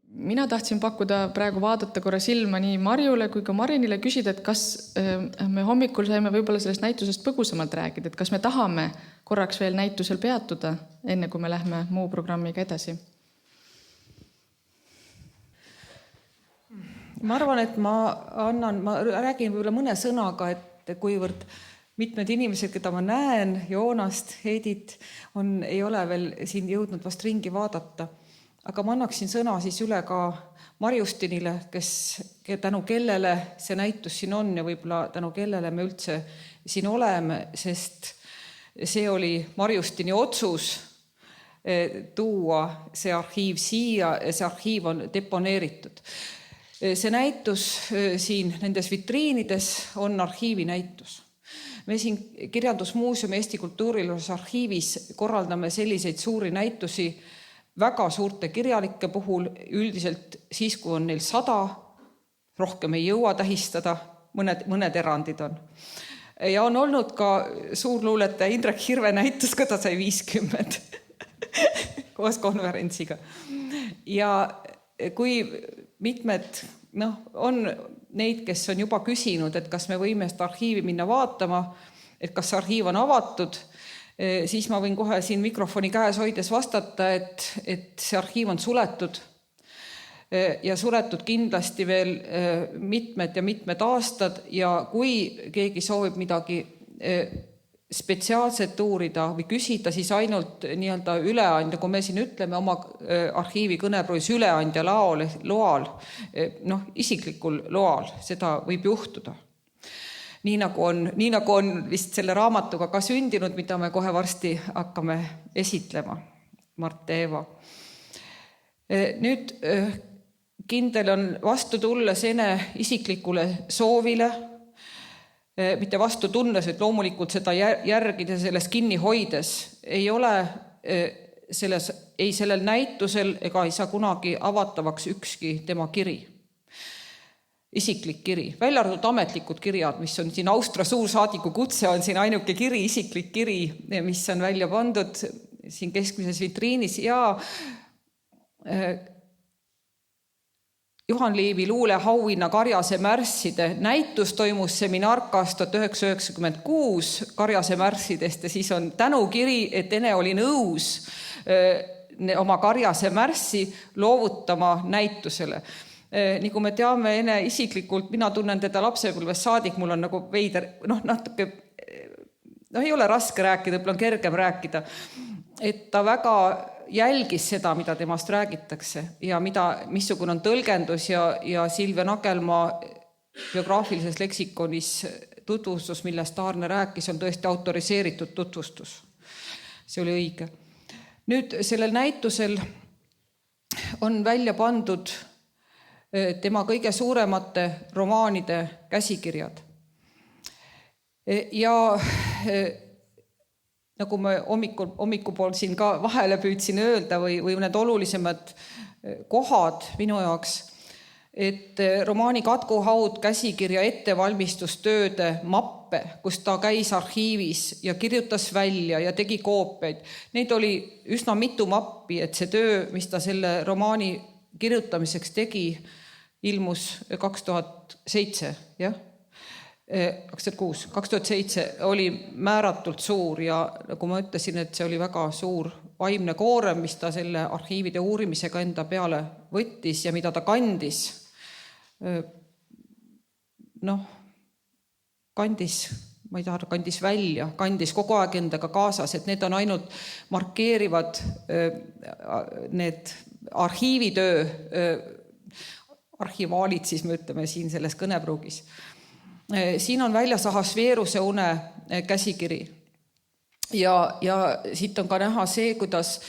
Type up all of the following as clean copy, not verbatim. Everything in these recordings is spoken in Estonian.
Mina tahtsin pakkuda praegu vaadata korra silma nii Marjule kui ka Marinile, küsida, et kas me hommikul saime võib-olla sellest näitusest põgusamalt rääkida, et kas me tahame korraks veel näitusel peatuda, enne kui me lähme muu programmiga edasi? Ma arvan, et ma räägin võib-olla mõne sõnaga, et kuivõrd mitmed inimesed, keda ma näen, Joonast, Heidit, ei ole veel siin jõudnud vast ringi vaadata. Aga ma annaksin sõna siis üle ka Marjustinile, tänu kellele see näitus siin on ja võib-olla tänu kellele me üldse siin oleme, sest see oli Marjustini otsus tuua see arhiiv siia ja see arhiiv on deponeeritud. See näitus siin nendes vitriinides on arhiivi näitus. Me siin Kirjandusmuuseumi Eesti Kultuuriloos arhiivis korraldame selliseid suuri näitusi väga suurte kirjalike puhul, üldiselt siis, kui on neil 100, rohkem ei jõua tähistada, mõned erandid on. Ja on olnud ka suurluuletaja Indrek Hirve näitus, kui ta sai 50 koos konverentsiga. Ja kui mitmed, on neid, kes on juba küsinud, et kas me võime seda arhiivi minna vaatama, et kas arhiiv on avatud, siis ma võin kohe siin mikrofoni käes hoides vastata, et see arhiiv on suletud ja suletud kindlasti veel mitmed aastad ja kui keegi soovib midagi spetsiaalset uurida või küsida, siis ainult nii-öelda üleandja, kui me siin ütleme oma arhiivi kõnepruuis üleandja loal, isiklikul loal, seda võib juhtuda. Nii nagu on vist selle raamatuga ka sündinud, mida me kohe varsti hakkame esitlema, Mart ja Eeva. Nüüd kindel on vastu tulles ene isiklikule soovile, mitte vastu tunnes, et loomulikult seda järgida sellest kinni hoides ei ole sellel näitusel ega ei saa kunagi avatavaks ükski tema kiri. Isiklik kiri, välja arvatud ametlikud kirjad, mis on siin Austria suursaadiku kutse, on siin ainuke kiri, isiklik kiri, mis on välja pandud siin keskmises vitriinis ja Juhan Liivi luuleauhinna Karjase märsside näitus toimus Seminarkas 1996 Karjase märssidest ja siis on tänukiri, et ene oli nõus oma Karjase märssi loovutama näitusele. Nii kui me teame ene isiklikult, mina tunnen teda lapsepõlvest saadik, mul on nagu veider, natuke, ei ole raske rääkida, võib-olla on kergem rääkida, et ta väga jälgis seda, mida temast räägitakse ja missugune on tõlgendus ja Silvia Nagelmaa biograafilises leksikonis tutvustus, millest Aarne rääkis, on tõesti autoriseeritud tutvustus. See oli õige. Nüüd sellel näitusel on välja pandud tema kõige suuremate romaanide käsikirjad. Ja nagu me hommikupool siin ka vahele püüdsin öelda või need olulisemad kohad minu jaoks, et romaani Katku haud käsikirja ettevalmistustööde mappe, kus ta käis arhiivis ja kirjutas välja ja tegi koopiaid. Neid oli üsna mitu mappi, et see töö, mis ta selle romaani kirjutamiseks tegi, ilmus 2007, jah? 2007 oli määratult suur ja nagu ma ütlesin, et see oli väga suur vaimne koorem, mis ta selle arhiivide uurimisega enda peale võttis ja mida ta kandis. Kandis välja, kandis kogu aeg endaga kaasas, et need on ainult markeerivad need arhiivitöö arhivaalid, siis me ütleme siin selles kõnepruugis. Siin on väljas Ahasveeruse une käsikiri. Ja siit on ka näha see, kuidas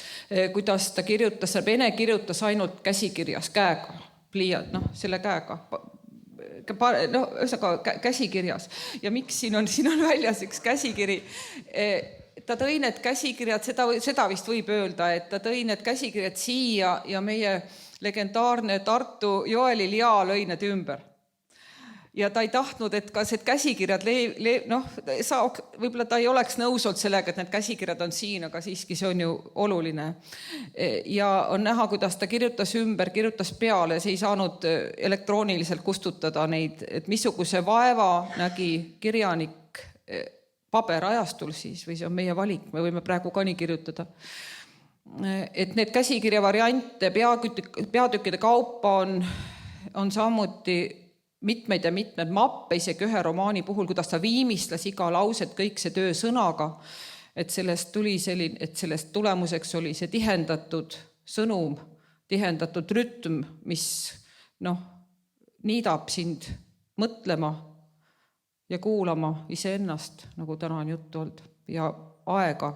ta kirjutas, Ene kirjutas ainult käsikirjas käega, selle käega, käsikirjas. Ja miks siin on väljas üks käsikiri? Ta tõi need käsikirjad, seda vist võib öelda, et ta tõi need käsikirjad siia ja meie legendaarne Tartu Joeli Lia lõi need ümber. ja ta ei tahtnud, et ka see käsikirjad võib-olla ta ei oleks nõus olnud sellega, et need käsikirjad on siin, aga siiski see on ju oluline. Ja on näha, kuidas ta kirjutas ümber, kirjutas peale, see ei saanud elektrooniliselt kustutada neid, et missuguse vaeva nägi kirjanik paberajastul siis, või see on meie valik, me võime praegu ka nii kirjutada. Et need käsikirja variante peatükkide kaupa on samuti mitmeid ja mitmed mappe, isegi ühe romaani puhul, kuidas ta viimistles iga lauset, kõik see töö sõnaga, et sellest tuli selline, et sellest tulemuseks oli see tihendatud sõnum, tihendatud rütm, mis niidab sind mõtlema ja kuulama iseennast, nagu täna on juttu olnud, ja aega.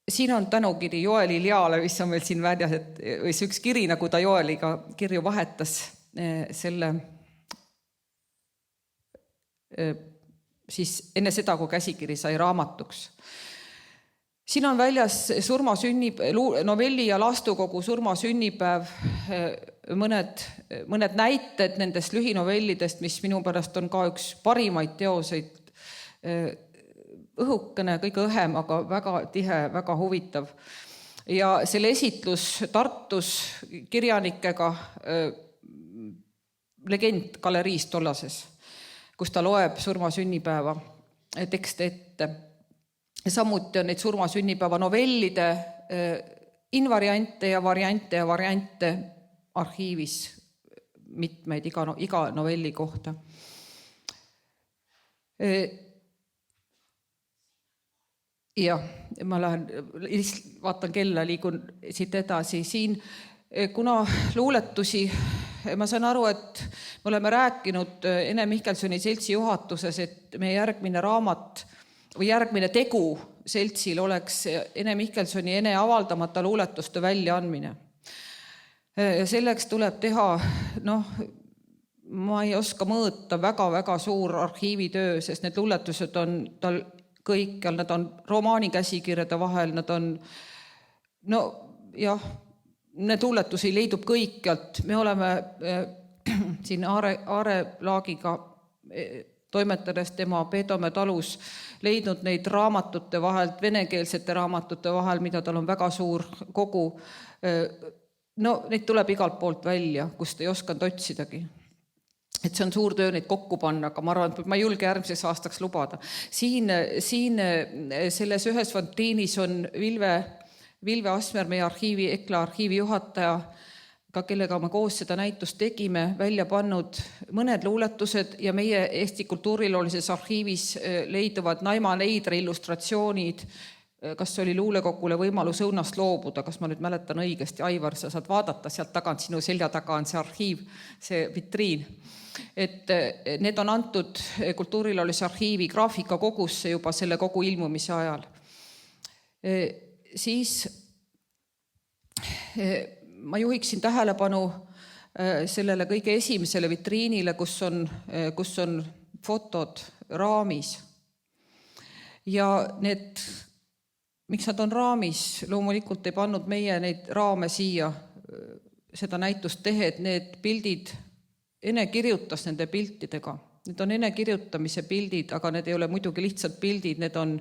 Siin on tänukiri Joeli Liale, mis on meil siin väljas, või see üks kiri, nagu ta Joeliga kirju vahetas selle siis enne seda, kui käsikiri sai raamatuks. Siin on väljas novelli ja lastukogu surmasünnipäev, mõned näited nendest lühinovellidest, mis minu pärast on ka üks parimaid teoseid, õhukene, kõige õhem, aga väga tihe, väga huvitav. Ja selle esitlus Tartus kirjanikega Legend galeriis tollases, kus ta loeb surmasünnipäeva tekste ette. Samuti on neid surmasünnipäeva novellide invariante ja variante arhiivis mitmeid iga novelli kohta. Jah, ma vaatan kella, liigun siit edasi. Siin, kuna luuletusi, ma saan aru, et me oleme rääkinud Ene Mihkelsoni seltsi juhatuses, et meie järgmine raamat või järgmine tegu seltsil oleks Ene Mihkelsoni ene avaldamata luuletuste väljaandmine. Selleks tuleb teha, ma ei oska mõõta, väga suur arhiivitöö, sest need luuletused on tal kõikjal, nad on romaani käsikirjade vahel, nad on, need luuletusi leidub kõikjalt. Me oleme siin Aare Laagiga toimetades tema Peedome talus leidnud neid raamatute vahelt, venekeelsete raamatute vahel, mida tal on väga suur kogu. Neid tuleb igalt poolt välja, kust ei oskanud otsidagi. Et see on suur töö neid kokku panna, aga ma arvan, et ma ei julge järgmiseks aastaks lubada. Siin selles ühes vitriinis on Vilve Asmer, meie EKLA arhiivi juhataja, ka kellega me koos seda näitust tegime, välja pannud mõned luuletused ja meie Eesti kultuuriloolises arhiivis leiduvad Naima Neidre illustratsioonid, kas oli luulekogule võimalus õunast loobuda, kas ma nüüd mäletan õigesti, Aivar, sa saad vaadata, sealt tagant, sinu selja taga on see arhiiv, see vitriin. Et need on antud kultuuriloolise arhiivi graafikakogusse juba selle kogu ilmumise ajal. Siis ma juhiksin tähelepanu sellele kõige esimesele vitriinile, kus on fotod raamis. Ja need, miks nad on raamis, loomulikult ei pannud meie neid raame siia seda näitust tehed, need pildid, Ene kirjutas nende piltidega. Need on Ene kirjutamise pildid, aga need ei ole muidugi lihtsalt pildid, need on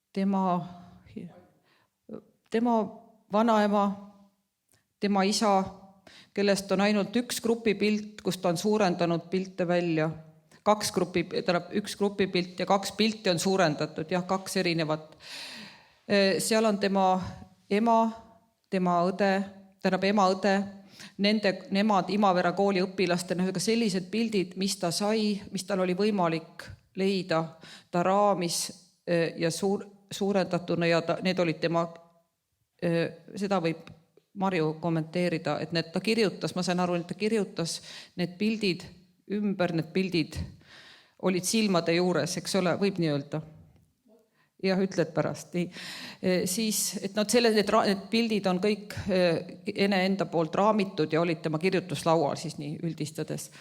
tema vanaema, tema isa, kellest on ainult üks grupipilt, kus ta on suurendanud pilte välja. Üks grupipilt ja 2 pilti on suurendatud, 2 erinevat. Seal on tema ema, tema õde, ema õde, nemad Imavere kooli õpilastena, aga sellised pildid, mis ta sai, mis tal oli võimalik leida, ta raamis ja suurendatuna ja need olid tema, seda võib Marju kommenteerida, et ta kirjutas, ma sain aru, et ta kirjutas need pildid ümber, need pildid olid silmade juures, eks ole, võib nii öelda. Jah, ütled pärast. Siis, et need pildid on kõik Ene enda poolt raamitud ja olid tema kirjutuslaual siis nii üldistades.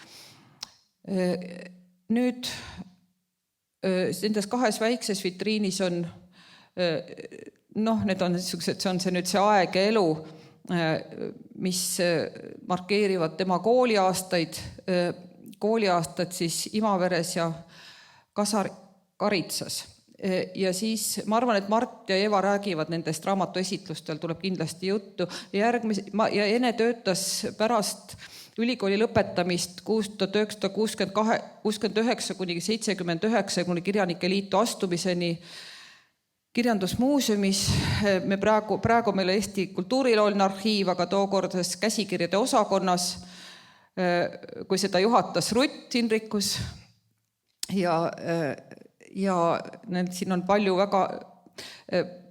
Nüüd nendes 2 väikses vitriinis on need on niisugused, see on see nüüd see aeg ja elu, mis markeerivad tema kooliaastad siis Imaveres ja Karitsas. Ja siis ma arvan, et Mart ja Eva räägivad nendest raamatuesitlustel, tuleb kindlasti juttu. Ja Ene töötas pärast ülikooli lõpetamist 1969 kuni 79 kuni Kirjanike Liitu astumiseni Kirjandusmuuseumis. Praegu meil Eesti Kultuurilooline Arhiiv, aga tookord käsikirjade osakonnas, kui seda juhatas Rutt Hinrikus. Ja siin on palju väga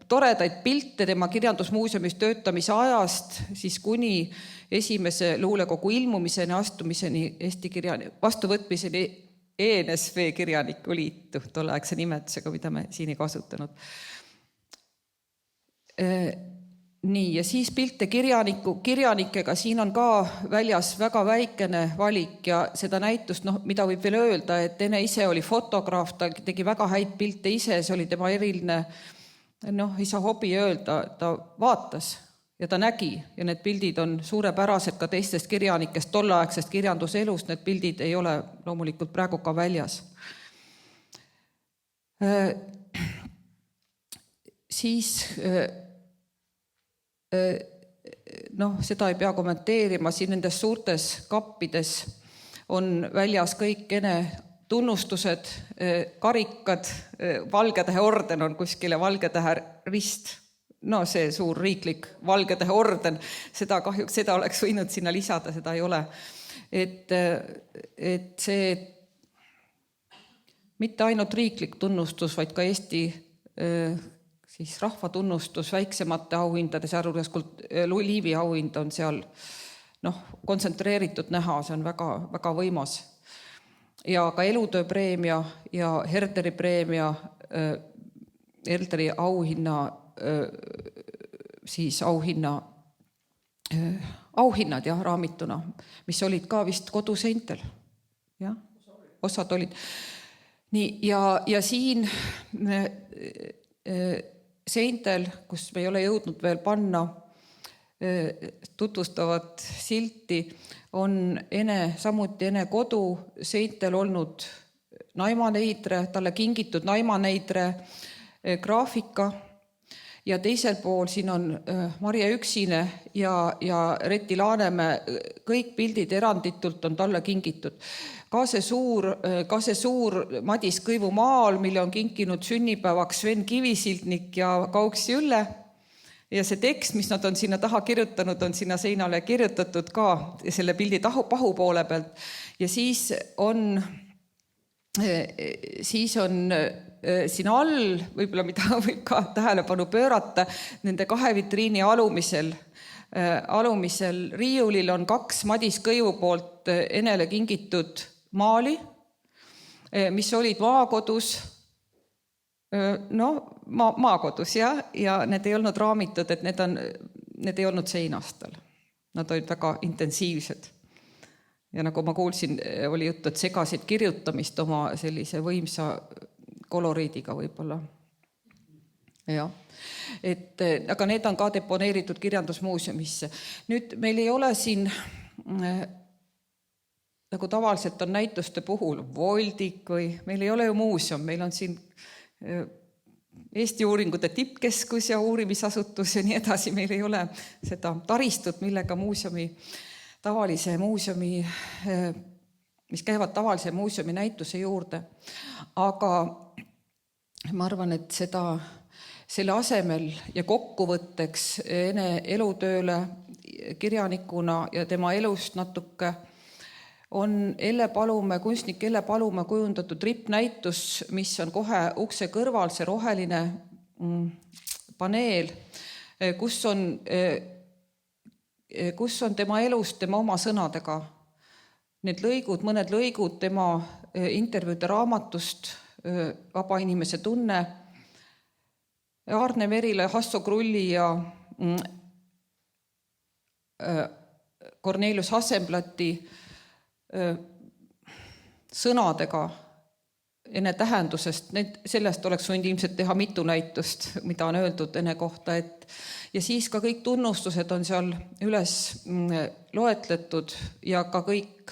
toredaid pilte tema Kirjandusmuuseumis töötamise ajast, siis kuni esimese luulekogu ilmumiseni, astumiseni Eesti vastuvõtmiseni ENSV Kirjaniku Liitu, tolleaegse nimetusega, mida me siin ei kasutanud. Nii, ja siis pilte kirjanikega, siin on ka väljas väga väikene valik ja seda näitust, mida võib veel öelda, et Ene ise oli fotograaf, ta tegi väga häid pilte ise, see oli tema eriline, ei saa hobi öelda, ta vaatas ja ta nägi ja need pildid on suurepärased ka teistest kirjanikest, tolleaegsest kirjanduselust, need pildid ei ole loomulikult praegu ka väljas. Siis seda ei pea kommenteerima, siin nendes suurtes kappides on väljas kõik Ene tunnustused, karikad, Valgetähe orden on kuskile, Valgetähe rist, see suur riiklik Valgetähe orden, seda oleks võinud sinna lisada, seda ei ole. Et see mitte ainult riiklik tunnustus, vaid ka Eesti siis rahvatunnustus väiksemate auhindade, sealjuures Liivi auhind on seal kontsentreeritud näha, see on väga, väga võimas. Ja ka elutööpreemia ja Herderi preemia, Herderi auhinnad raamituna, mis olid ka vist koduseintel. Ja, osad olid. Nii, ja siin seintel, kus me ei ole jõudnud veel panna tutvustavat silti, on samuti Ene kodu seintel olnud Naimaneidre, talle kingitud Naimaneidre graafika ja teisel pool siin on Marje Üksine ja Reti Laanemäe, kõik pildid eranditult on talle kingitud. Ka see suur Madis Kõivu maal, mille on kinkinud sünnipäevaks Sven Kivisildnik ja Kauks Jülle. Ja see tekst, mis nad on sinna taha kirjutanud, on sinna seinale kirjutatud ka selle pildi pahu poole pealt. Ja siis on siin all, võib-olla mida võib ka tähelepanu pöörata, nende kahe vitriini alumisel riiulil on 2 Madis Kõivu poolt Enele kingitud maali, mis olid maakodus, maakodus ja need ei olnud raamitud, et need ei olnud seinastel. Nad olid väga intensiivsed. Ja nagu ma kuulsin, oli juttu, et segasid kirjutamist oma sellise võimsa koloriidiga võib-olla. Ja. Aga need on ka deponeeritud Kirjandusmuuseumisse. Nüüd meil ei ole siin, nagu tavaliselt on näituste puhul, voldik või meil ei ole ju muuseum, meil on siin Eesti Uuringute Tippkeskus ja uurimisasutus ja nii edasi, meil ei ole seda taristut, millega tavalise muuseumi, mis käivad tavalise muuseumi näituse juurde. Aga ma arvan, et selle asemel ja kokkuvõtteks Ene elutööle kirjanikuna ja tema elust natuke on kunstnik Elle Palumäe kujundatud rippnäitus, mis on kohe ukse kõrval, see roheline paneel, kus on tema elust, tema oma sõnadega. Need mõned lõigud tema intervjuude raamatust Vaba inimese tunne, Aarne Merile, Hasso Krulli ja Kornelius Hassenblatti sõnadega Ene tähendusest, sellest oleks võinud ilmselt teha mitu näitust, mida on öeldud Ene kohta, ja siis ka kõik tunnustused on seal üles loetletud ja ka kõik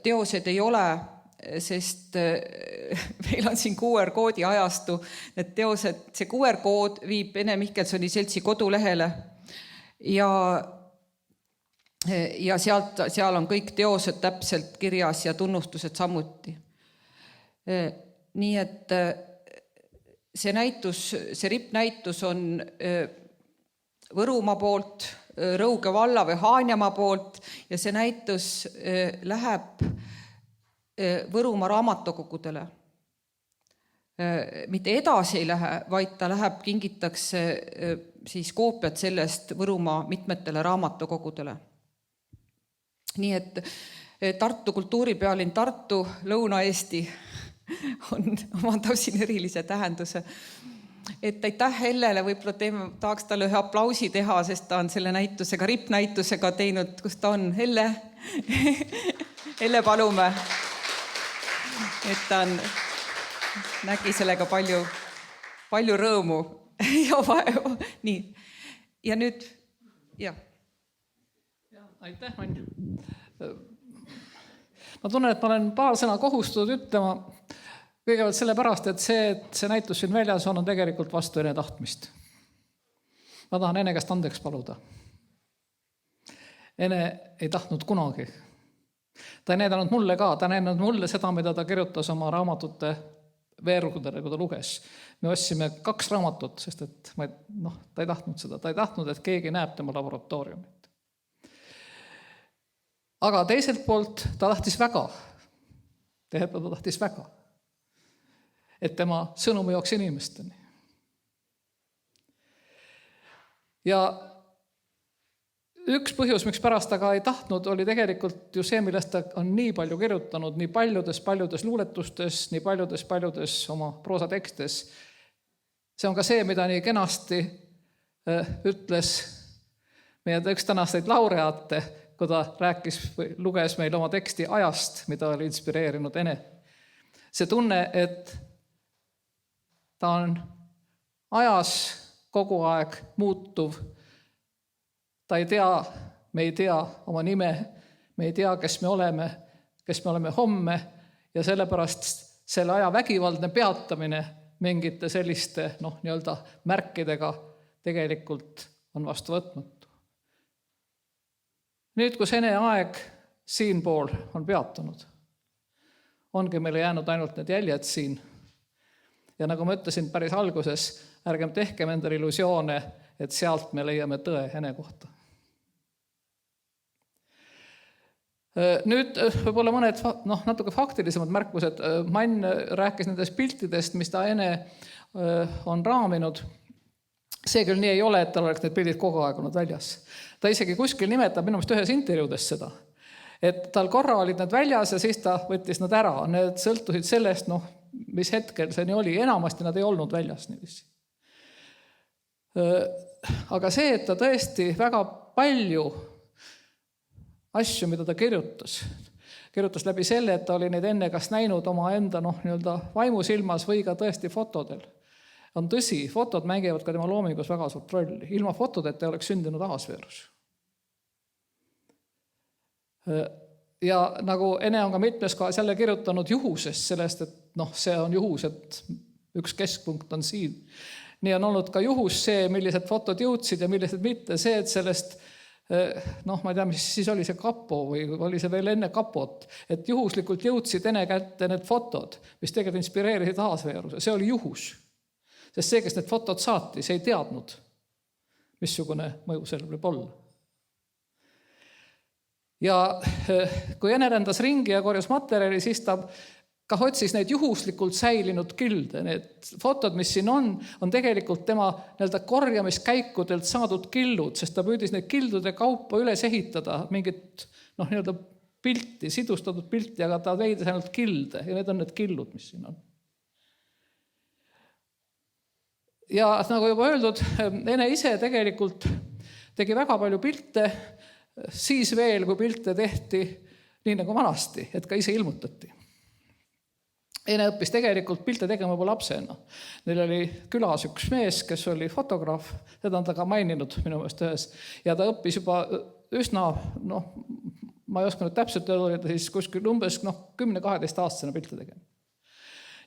teosed ei ole, sest meil on siin QR-koodi ajastu, need teosed, see QR-kood viib Ene Mihkelsoni seltsi kodulehele ja seal on kõik teosed täpselt kirjas ja tunnustused samuti. Nii et see näitus, see rippnäitus on Võrumaa poolt, Rõuge valla või Haanjamaa poolt ja see näitus läheb Võrumaa raamatukogudele. Mitte edasi ei lähe, vaid ta läheb, kingitakse siis koopiad sellest Võrumaa mitmetele raamatukogudele. Nii et Tartu kultuuripealinn Tartu, Lõuna-Eesti omandab siin erilise tähenduse. Et aitäh Hellele, võib-olla tahaks talle ühe aplausi teha, sest ta on selle näitusega, rippnäitusega teinud, kus ta on. Helle palume, et ta nägi sellega palju rõõmu. Nii, ja nüüd, jah. Aitäh, Mann. Ma tunnen, et ma olen paar sõna kohustatud ütlema kõigepealt sellepärast, et see näitus siin väljas on tegelikult vastu Ene tahtmist. Ma tahan Ene käest andeks paluda. Ene ei tahtnud kunagi. Ta ei näidanud mulle ka, ta näidanud mulle seda, mida ta kirjutas oma raamatute veergudele, kui ta luges. Me ostsime 2 raamatut, sest et ta ei tahtnud seda. Ta ei tahtnud, et keegi näeb tema laboratooriumit. Aga teiselt poolt ta tahtis väga. Ta tahtis väga, et tema sõnum jooks inimesteni. Ja üks põhjus, miks pärast ta ka ei tahtnud, oli tegelikult ju see, millest ta on nii palju kirjutanud, nii paljudes luuletustes, nii paljudes oma proosatekstes. See on ka see, mida nii kenasti ütles meie üks tänaseid laureaate, kui ta luges meil oma teksti ajast, mida oli inspireerinud Ene. See tunne, et ta on ajas kogu aeg muutuv. Ta ei tea, me ei tea oma nime, me ei tea, kes me oleme homme ja sellepärast selle aja vägivaldne peatamine mingite selliste nii-öelda märkidega tegelikult on vastu võtmatu. Nüüd, kus Ene aeg siinpool on peatunud, ongi meile jäänud ainult need jäljed siin. Ja nagu ma ütlesin päris alguses, ärgem tehkem endale illusioone, et sealt me leiame tõe Ene kohta. Nüüd võib-olla mõned natuke faktilisemad märkused. Mann rääkis nendest piltidest, mis ta Ene on raaminud. See küll nii ei ole, et tal oleks need pildid kogu aeg olnud väljas. Ta isegi kuskil nimetab minu meelest ühes intervjuudes seda, et tal korra olid need väljas ja siis ta võttis nad ära. Need sõltusid sellest, mis hetkel see nii oli. Enamasti nad ei olnud väljas niiviisi. Aga see, et ta tõesti väga palju asju, mida ta kirjutas läbi selle, et ta oli neid enne kas näinud oma enda nii-öelda vaimusilmas või ka tõesti fotodel. On tõsi, fotod mängivad ka tema loomingus väga suurt rolli. Ilma fotodeta ei oleks sündinud Ahasveerus. Ja nagu Ene on ka mitmes kohas jälle kirjutanud juhusest sellest, et see on juhus, et üks keskpunkt on siin. Nii on olnud ka juhus see, millised fotod jõudsid ja millised mitte. See, et sellest, ma ei tea, mis siis oli see kapo või oli see veel enne kapot, et juhuslikult jõudsid Ene kätte need fotod, mis tegelikult inspireerisid Ahasveeruse. See oli juhus. Sest see, kes need fotod saatis, ei teadnud, missugune mõju sellel võib olla. Ja kui Ene rändas ringi ja korjas materjali, siis ta ka otsis neid juhuslikult säilinud kilde. Need fotod, mis siin on tegelikult tema korjamiskäikudelt saadud killud, sest ta püüdis neid kildude kaupa üles ehitada, mingit pilti, sidustatud pilti, aga ta veidis ainult kilde ja need on need killud, mis siin on. Ja nagu juba öeldud, Ene ise tegelikult tegi väga palju pilte, siis veel, kui pilte tehti nii nagu vanasti, et ka ise ilmutati. Ene õppis tegelikult pilte tegema juba lapsena. Neil oli külas üks mees, kes oli fotograaf, seda on ta ka maininud minu meelest ühes, ja ta õppis juba üsna, ma ei oska nüüd täpselt öelda, ta siis kuskil umbes 10-12 aastasena pilte tegema.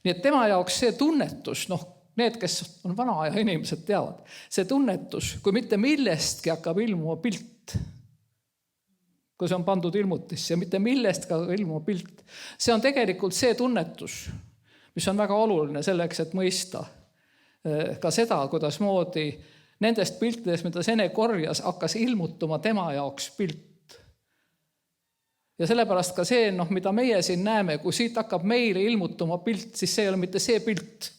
Nii et tema jaoks see tunnetus, need, kes on vana aja inimesed teavad, see tunnetus, kui mitte millestki hakkab ilmuma pilt, kui see on pandud ilmutisse ja mitte millest ka ilmuma pilt. See on tegelikult see tunnetus, mis on väga oluline selleks, et mõista ka seda, kuidas moodi nendest piltidest, mida Ene korjas, hakkas ilmutuma tema jaoks pilt. Ja sellepärast ka see, mida meie siin näeme, kui siit hakkab meile ilmutuma pilt, siis see ei ole mitte see pilt,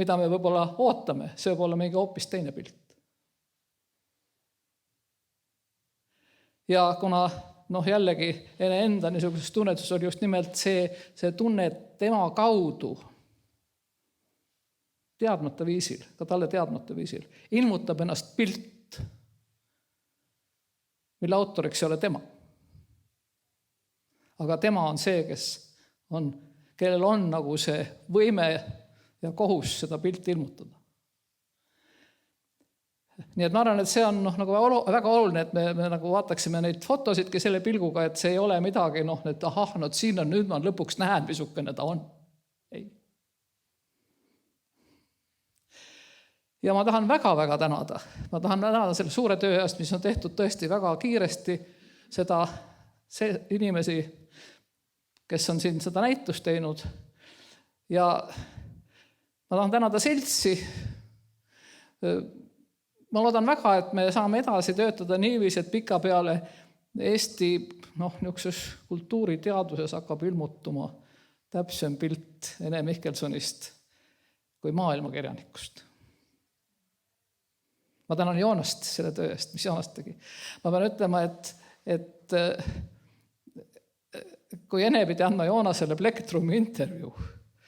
mida me võib-olla ootame, see võib olla mingi hoopis teine pilt. Ja kuna jällegi Ene enda niisuguses tunnetus oli just nimelt see tunne, et tema kaudu teadmata viisil, ka talle teadmata viisil, ilmutab ennast pilt, mille autoriks ei ole tema. Aga tema on see, kellel on nagu see võime ja kohus seda pilti ilmutada. Nii et ma arvan, et see on nagu väga oluline, et me nagu vaataksime neid fotosidki selle pilguga, et see ei ole midagi, et siin on, nüüd ma lõpuks näen, missugune ta on. Ei. Ja ma tahan väga-väga tänada. Ma tahan tänada selle suure töö eest, mis on tehtud tõesti väga kiiresti, see inimesi, kes on siin seda näitust teinud. Ja ma tahan tänada seltsi. Ma loodan väga, et me saame edasi töötada niiviisi, et pika peale Eesti niisuguses kultuuriteaduses hakkab ilmutuma täpsem pilt Ene Mihkelsonist kui maailmakirjanikust. Ma tänan Joonast selle töö eest, mis Joonast tegi. Ma pean ütlema, et kui Ene pidi andma Joonasele Plektrumi intervjuu,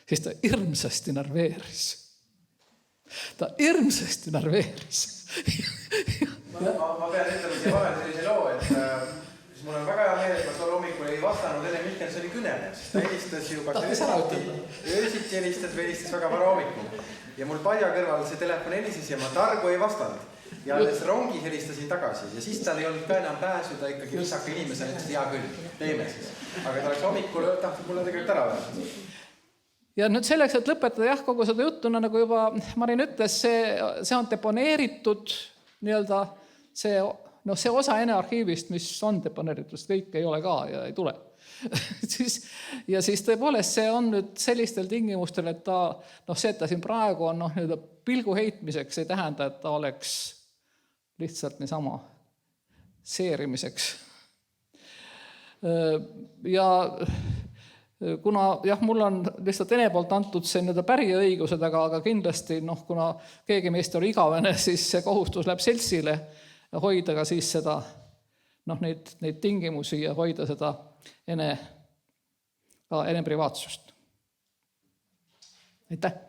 siis ta hirmsasti nerveeris. Ta hirmsasti nerveeris. Ma pean ütlema siia vahel sellise loo, et mul on väga hea meel, et ma tol hommikul ei vastanud Ene Mihkelsoni kõnele, sest ta helistas juba öösiti helistas väga vara hommikul. Ja mul padja kõrval see telefon helises ja ma targu ei vastanud. Ja alles rongi helistasin tagasi ja siis tal ei olnud ka enam pääsuda ikkagi visaka inimesena, et hea küll, teeme siis. Aga ta oleks hommikul tahtnud mulle tegelikult ära öelda. Ja nüüd selleks, et lõpetada kogu seda juttuna, nagu juba Marin ütles, see on deponeeritud nii-öelda see osa Ene arhiivist, mis on deponeeritud, kõik ei ole ka ja ei tule. Ja siis tõepoolest see on nüüd sellistel tingimustel, et see, et ta siin praegu on pilgu heitmiseks, ei tähenda, et ta oleks lihtsalt niisama seerimiseks. Ja kuna mul on lihtsalt Ene poolt antud see päriõigused, aga kindlasti, kuna keegi meist oli igavene, siis see kohustus läheb seltsile hoida ka siis seda, neid tingimusi ja hoida seda Ene privaatsust. Aitäh!